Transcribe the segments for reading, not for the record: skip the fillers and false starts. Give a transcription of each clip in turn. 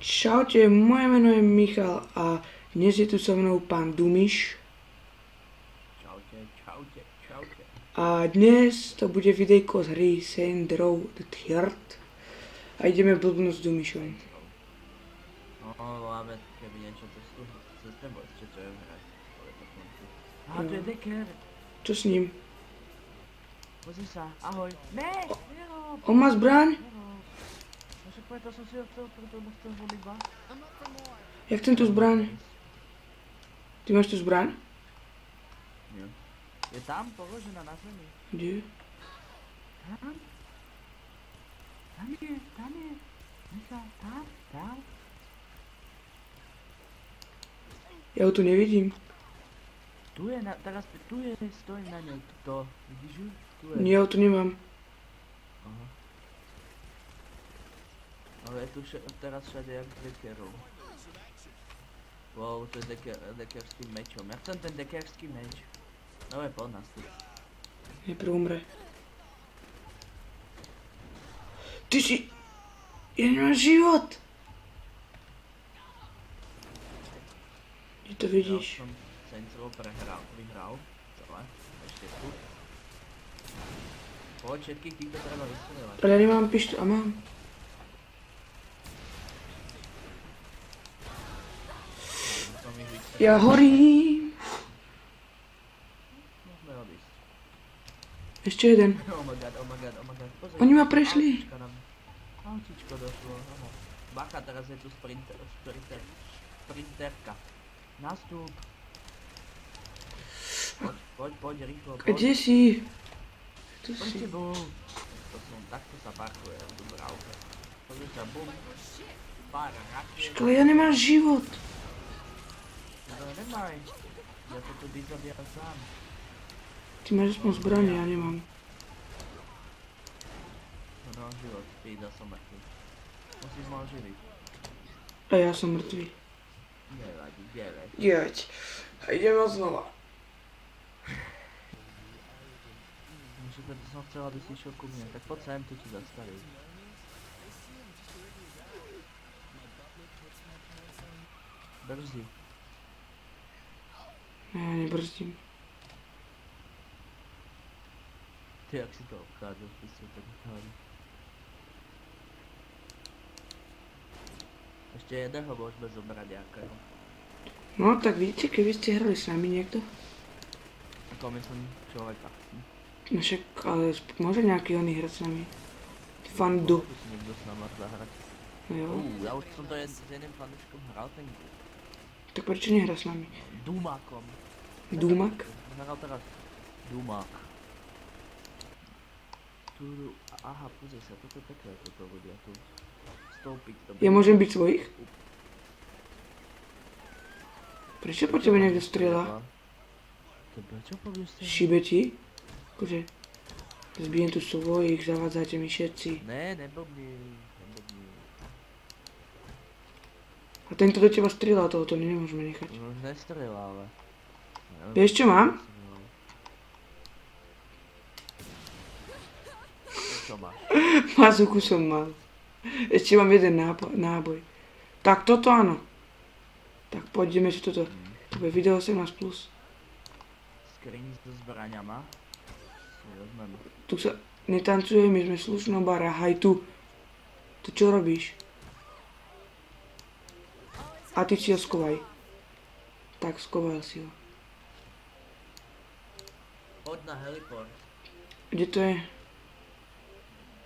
Čaute, moje meno je Michal a dnes je tu so mnou pán Dumiš. Čaute. A dnes to bude videjko z hry Saints Row the Third. A ideme blbnúť s Dumišom. No, máme keby niečo cez nebo ešte čo je v hre. Aha, tu je Decker. Čo s ním? Pozri sa, ahoj. Ne, nerob. On má zbraň? Nerob. No však preto som si ho chcel, preto chcem voliť dva. Jak ten tu zbraň? Ty máš tu zbraň? Nie. Je tam položená na zemi. Kde? Tam? Tam je. Michal, tam. Ja ho tu nevidím. Tu je, teraz tu je, stojí na ňou, to, vidíš ju? Tu je. Nie, ja ho tu nemám. Aha. Ale je tu teraz všade jak Deckerov. Wow, to je Decker s tým mečom. Ja chcem ten Deckerský meč. No je pod nás tu. Najprv umre. Ty si... Ja nemám život! Kde to vidíš? Ja som Saints Row vyhral. Celé. Ešte tu. Poď všetkých týchto treba vystrieľať. Ale ja nemám pištu... A mám. Ja horím! Môžeme odísť. Ešte jeden. Oh my god. Pozri. Oni ma prešli. Autíčko došlo. Aha. Bacha, teraz je tu sprinterka. Nastup. Poď, rýchlo. Kde si? Tu Poď s si. tebou. Takto sa parkuje v Dubravke. Pozri sa, bum. Pár rakiet. Ale ja nemám život. No nemaj. Ja to tu vyzabíjam sám. Ty máš aspoň zbranie, ja nemám. No život, pída som mŕtvy. Musíš ma oživiť. A ja som mŕtvý. Nevadí, 9. Jeď. A ideme znova. Preto som chcel, aby si išiel ku mne. Tak poď sem, tu ti zastavím. Brzdi. Ja nebrzdím. Ty, jak si to obchádzaš, ty si tak obchádza. Ešte jedného môžeme zobrať nejakého. No tak vidíte, keby ste hrali s nami niekto. Ako myslím človeka. No však, ale môže nejaký oný hrať s nami. Fandu. Môže si niekto s nama zahrať. No jo. Ja už som to s jedným fanúškom hral, ten Tak prečo nehra s nami? Dumákom. Dumak? Hral teraz Dumák. Aha, pozri sa, toto je pekné, toto ľudia tu. Stoupiť to. Ja môžem byť svojich? Prečo po tebe niekto strieľa? Prečo povieš si? Šibe ti? Akože... Zbijem tu svojich, zavádzate mi všetci. Ne, neblbni. A tento do teba strieľa, tohoto nemôžeme nechať. Už nestrieľa, ale... Vieš čo mám? Čo máš? Mazuku som mal. Ešte mám jeden náboj. Tak toto áno. Tak poďme si toto. To bude video 18+. Skriň so zbraňama. Vezmeme. Tu sa netancuje, my sme slušná bara. Haj tu. To čo robíš? A ty si ho skovaj. Tak, skoval si ho. Poď na heliport. Kde to je?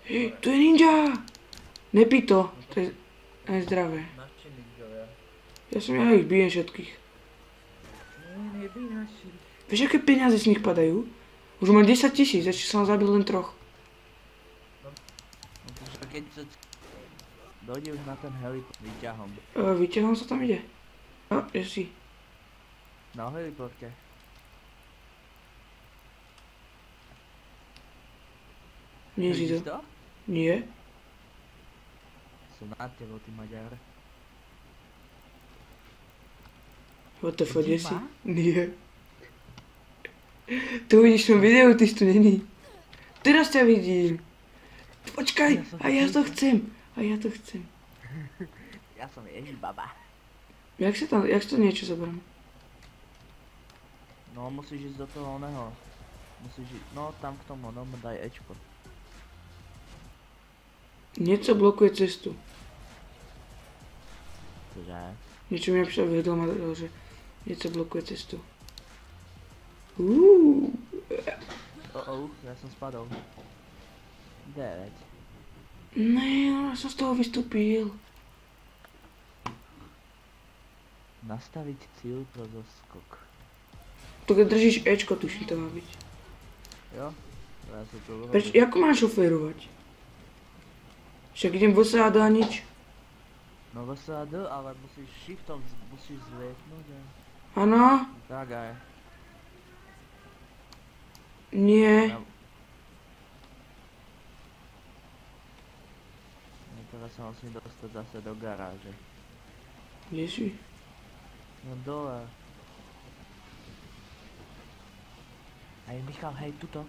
Hej, to je ninja! Nepí to. To je nezdravé. Naši ninjovia. Ja ich bijem všetkých. Nebij naši. Vieš, aké peniaze z nich padajú? Už mám 10 000, ešte som zabil len 3. No takže keď sa... Dojde už na ten heliport výťahom. Vyťahom sa tam ide. No, že si. Na heliporte. Nie si Vidíš to? to? Nie. Som nad tebou, ty Maďar. What the fuck, kde si? Vidíš ma? Nie. Tu vidíš v tom videu, ty tu není. Teraz ťa vidím. Počkaj, a ja to chcem. Ja som ježibaba. Jak si to niečo zoberiem? No musíš ísť do toho oného. Musíš ísť, no tam k tomu, no daj Ečko. Niečo blokuje cestu. Cože? Niečo mi napísal vedel, že niečo blokuje cestu. Ja som spadol. 9. Ne, ja som z toho vystúpil. Nastaviť cíl pro zoskok. To keď držíš Ečko, tuším to má byť. Jo? Ja sa to Preč, ako mám šoférovať? Však idem v OSAD a nič. No VSAD, ale musíš shiftom, musíš zlietnúť a... Áno? Tak aj. Nie. No teraz sa musím dostať zase do garáže. Kde si? No dole. Hej Michal, hej, tuto.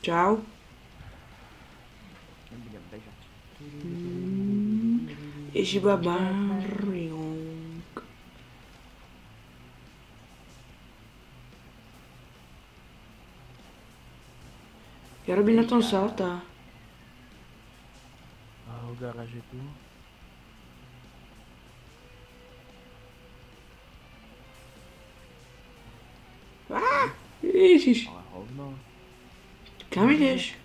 Čau. Nebudem bežať. Ježibaba. Ja robím na tom salta. A v garáži tu? Ježiš. Ale hovno. Kam ideš?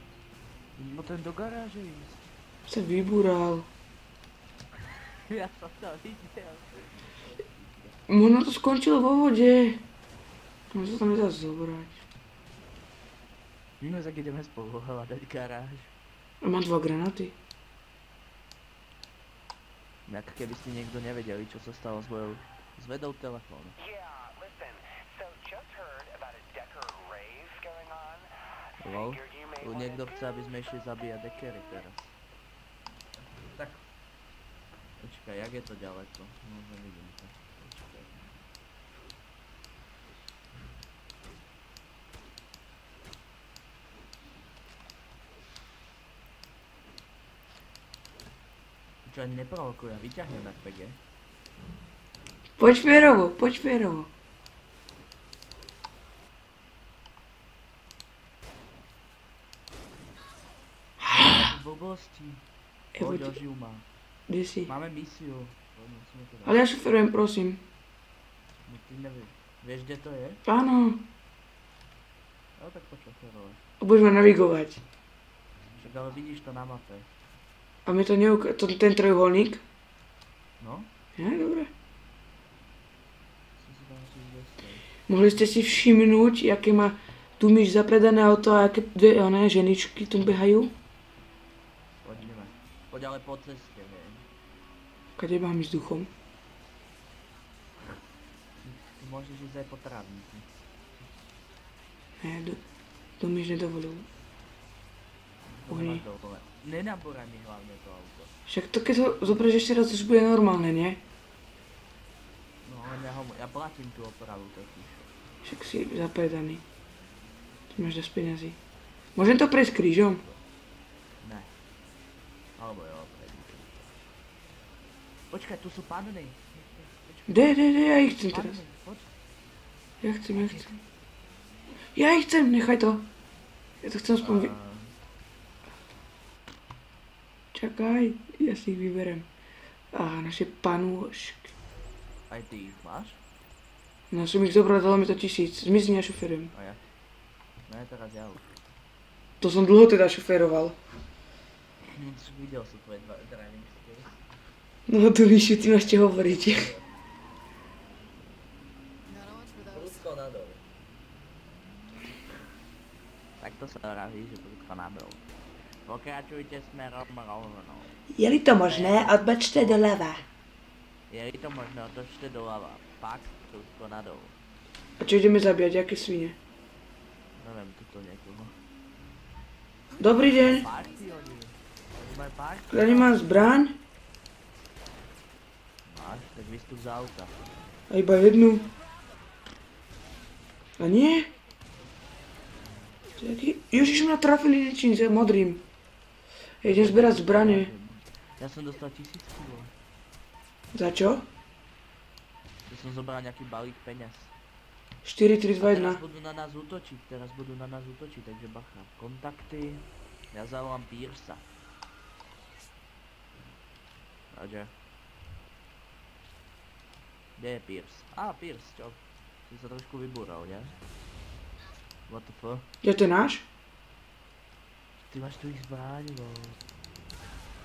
No ten do garáže ísť. Sa vybúral. Ja som to videl. Možno to skončilo vo vode. Možno sa tam nedá zobrať. No tak ideme spolu hľadať garáž. A mám 2 granáty. Jak keby ste niekto nevedeli, čo sa stalo s mojou zvedou telefónu. Lol, tu niekto chce, aby sme išli zabíjať dekery teraz. Tak. Počkaj, jak je to ďaleko? No, nevidím to. Počkaj. Čo ani neprovokuj, ja vyťahnem RPG. Poď férovo, poď férovo. Blbosti. Evo Poď, ti- oživ ma. Kde si? Máme misiu. Poď, musíme to dať. Ale ja šoferujem, prosím. No ty nevieš. Vieš, kde to je? Áno. No tak poď šoferovať. Budeš ma navigovať. Však ale vidíš to na mape. A mi to ten trojuholník? No? Ja, dobre. Som si tam asi zvesel. Mohli ste si všimnúť, aké má tu myš zapredané auto a aké dve ženičky tu behajú? Poďme. Poď ale po ceste, hej. Kade mám ísť duchom? Ty môžeš ísť aj po trávniku. Ne, to myš nedovolil. Oni. Nemáš dole. Nenabúraj mi hlavne to auto. Však to keď ho zobrieš ešte raz, už bude normálne, nie? No ale ja platím tú opravu totiž. Však si zapredaný. Tu máš dosť peňazí. Môžem to prejsť krížom? Ne. Alebo jo, prejdi. Počkaj, tu sú panny. Kde, ja ich chcem teraz. Panny, poď. Ja chcem. Ja ich chcem, nechaj to. Ja to chcem aspoň Čakaj, ja si ich vyberem. Aha, naše panúšky. Aj ty ich máš? No som ich zobral, dalo mi to 1000. Zmizni, ja šoferujem. A ja. Ne, teraz ja už. To som dlho teda šoferoval. Videl som tvoje driving skills. No tu vyššiu, ty máš čo hovoriť. Prúdko nadol. Tak to sa vraví, že prúdko nadol. Pokračujte smerom rovno. Je-li to možné, odbočte doľava. Je-li to možné, otočte doľava. Pak prúdko nadol. A čo ideme zabíjať, aké svine? Neviem, tuto niekoho. Dobrý deň. Party oni. Oni majú party. Ja nemám zbraň. Máš, tak vystup z auta. A iba jednu. A nie? Ježiš, ma trafili ničím, s modrým. Idem zbierať zbranie. Ja som dostal 1000 kg. Za čo? Ja som zobral nejaký balík peňaz. 4, 3, 2, Teraz 1. budú na nás útočiť, takže bacha. Kontakty. Ja zavolám Piersa. Takže. Kde je Pierce? Á, Pierce, čo? Si sa trošku vybúral, ne? What the fuck? Je to náš? Ty máš tu ich zbraň, lol.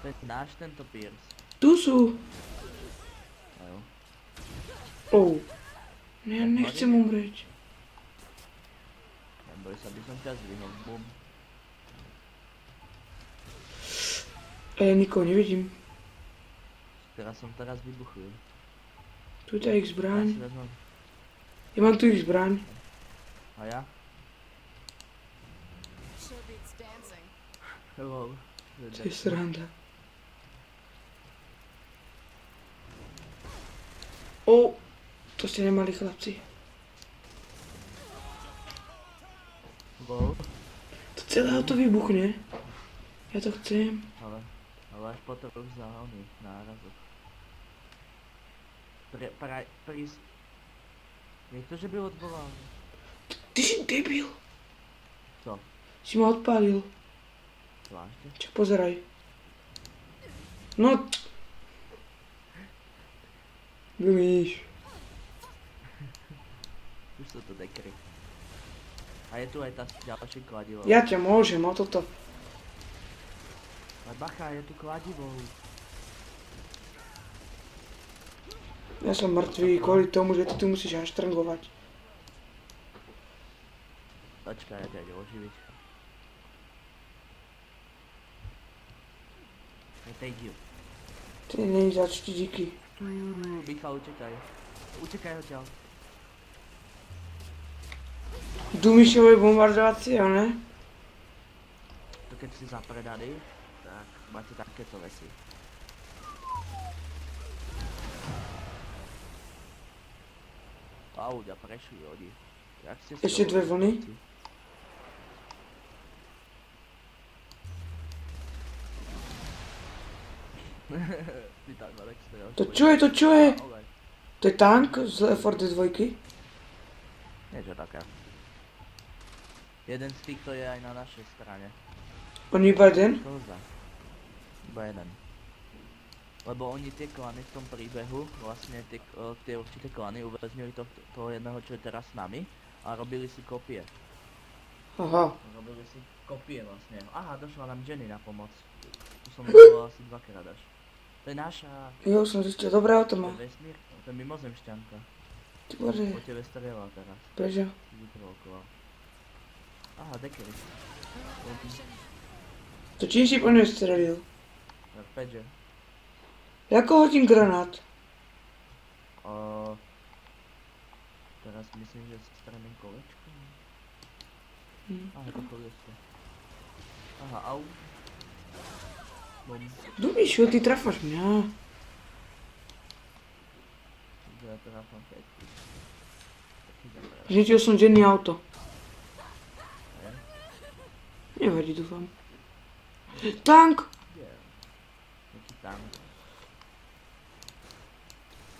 To je náš tento Pierce. Tu sú. A jo. Oh. Ja nechcem umrieť. Neboj sa, by som ťa zvinul, bum. Nikoho nevidím. Teraz som vybuchlil. Tu je ich Ja zbraň. si vezmem. Ja mám tu ich zbraň. A ja? Lol. To je sranda. To ste nemali, chlapci. Lol. To celé auto vybuchne. Ja to chcem. Ale až potom už za oný nárazok. Prísť. Niekto, že by odvolal. Ty si debil. Co? Si ma odpálil. Zvlášte? Čo, pozeraj. No. Gumíš. Už sú to dekry. A je tu aj tá ďalšie kladivo. Ja ťa môžem, o toto. Ale bacha, je tu kladivo. Ja som mŕtvý kvôli tomu, že ty tu musíš haštrangovať. Počkaj, ja ťa idem oživiť. Take you. Ty není začti díky. Michal, utekaj. Utekaj odtiaľ. Dumišové bombardovacie, ne? To keď si zapredaný, tak máte takéto veci. Au, ťa prešli oni. Jak ste si Ešte dve vlny? Ty tak veľa extra. To čo je? To je tank z Left 4 Dead 2? Niečo také. Jeden z týchto je aj na našej strane. On iba jeden? Koza. Iba jeden. Lebo oni tie klany v tom príbehu, vlastne tie určité klany uväznili toho jedného, čo je teraz s nami a robili si kopie. Aha. Robili si kopie vlastne. Aha, došla nám Jenny na pomoc. Tu som volal asi dvakrát až. To je naša. Jo, som zistil, dobré auto To má. je vesmír, to je mimozemšťanka. Ty bože, Po tebe strieľa teraz. prečo? Vyprovokoval. Aha, dekery. To čím si po mne strelil? RPG. Jako hodím granát? Teraz myslím, že straním kolečko. Aha, to kolečko. Aha, au. Bom. Dumišo, ty trafáš mňa. Ja trafám 5. Zničil som Jenny auto. Ne? Nevadí, dúfam. Tank! Nie. Jaký tank?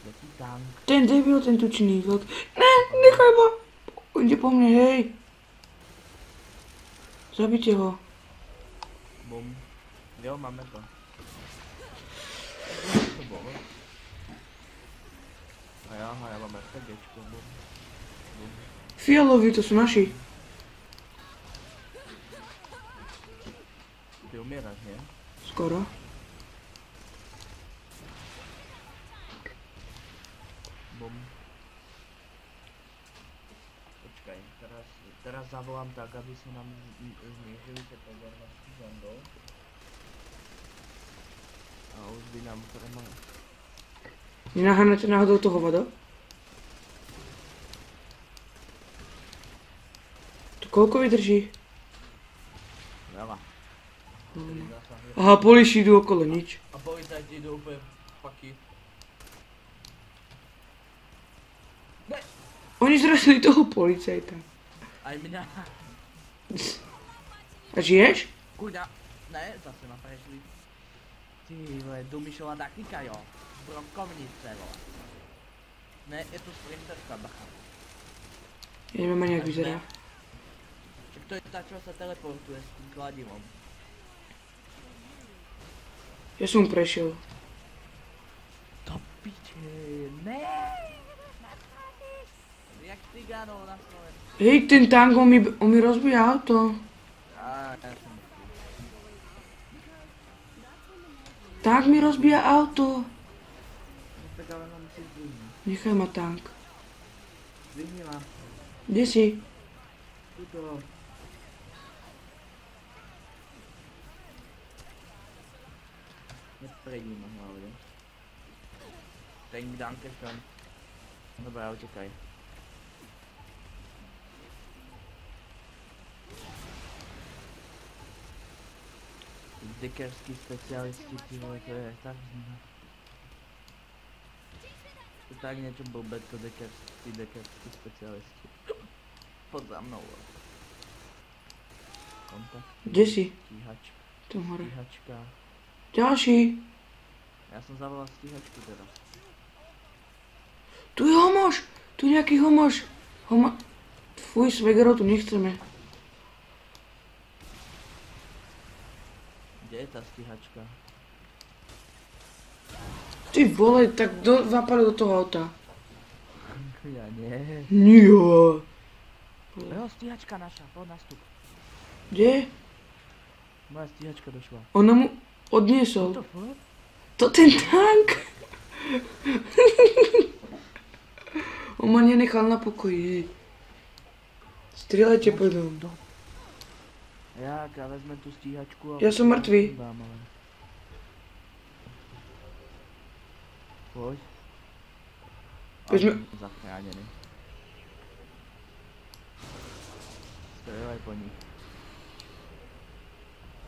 Jaký tank? Ten debil, ten tučný veľký. Ne, nechaj ma! Ide po mne, hej. Zabite ho. Bum. Jo, máme to. To bolo. A ja mám RPGčko, bum. Bum. Fialoví, to sú naši. Ty umieraš, nie? Skoro. Bum. Počkaj, teraz zavolám tak, aby sa nám znížili tie pozornosti zondov. A už by nám premali. Nenaháňate náhodou toho voda? To koľko vydrží? Veľa. Aha, poliši idú okolo, nič. A policajti idú úplne paky. Oni zrazili toho policajta. Aj mňa. A žiješ? Kurňa, ne, zase ma prešli. Ty vole, Dumišová taktika, jo. Brokovnice, vole. Ne, je to sprinterka, bacha. Ja neviem ani jak vyzerá. Však to je tá, čo sa teleportuje s tým kladivom. Ja som prešiel. To piče, ne. Jak cigánov na Slovensku. Hej, ten tank, on mi rozbíja auto. Á, ja som... Tank mi rozbíja auto. No tak ale mám si zdvihni. Nechaj ma tank. Zdvihni ma. Kde si? Tuto. Nepredím ma hlavne. Tank Dankeschön. Dobrá, utekaj. Dekerskí specialisti, ty vole, to je tak zná. To tak niečo blbé, to dekerskí specialisti. Pod za mnou, vole. Kontakt. Kde si? Stíhač. Tam hore. Stíhačka. Ďalší. Ja som zavolal stíhačku teraz. Tu je homoš. Tu je nejaký homoš. Fuj, Svegerov tu nechceme. Kde je tá stíhačka? Ty vole, tak zapali do toho auta. Ja nie. Nie. Jo, stíhačka naša, poď nastup. Kde? Moja stíhačka došla. On nám odniesol. What the fuck? To ten tank. On ma nenechal na pokoji. Strieľajte po ňom. Jak, ja vezmem tú stíhačku a... Ja som mŕtvý. Dám, ale... Poď. Vezme- Zachránený. Strieľaj po nich.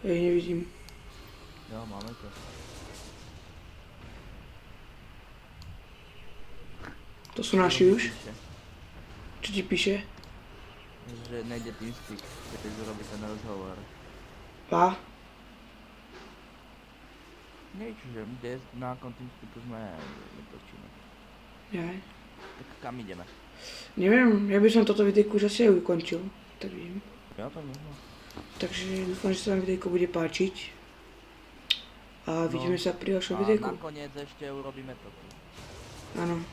Hej, nevidím. Jo, máme to. To sú naši už. Píše, Čo ti píše? že nejde TeamSpeak, keď urobí ten rozhovor. A? Nič, že kde na TeamSpeaku sme netočíme. Jaj. Tak kam ideme? Neviem, ja by som toto videjko už asi aj ukončil. Tak vidím. Ja to možno. Takže dúfam, že sa vám videjko bude páčiť. A vidíme sa pri ďalšom A videjku. nakoniec ešte urobíme toto. Áno.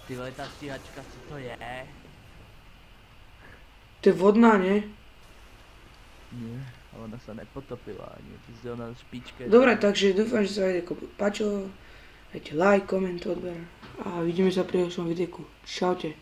Ty vole, tá stíhačka, co to je? To je vodná, nie? Nie, ona sa nepotopila ani, ty si ona v špičke. Dobre, takže dúfam, že sa vám videjko páčilo. Dajte like, koment, odber. A vidíme sa pri ďalšom videjku. Čaute.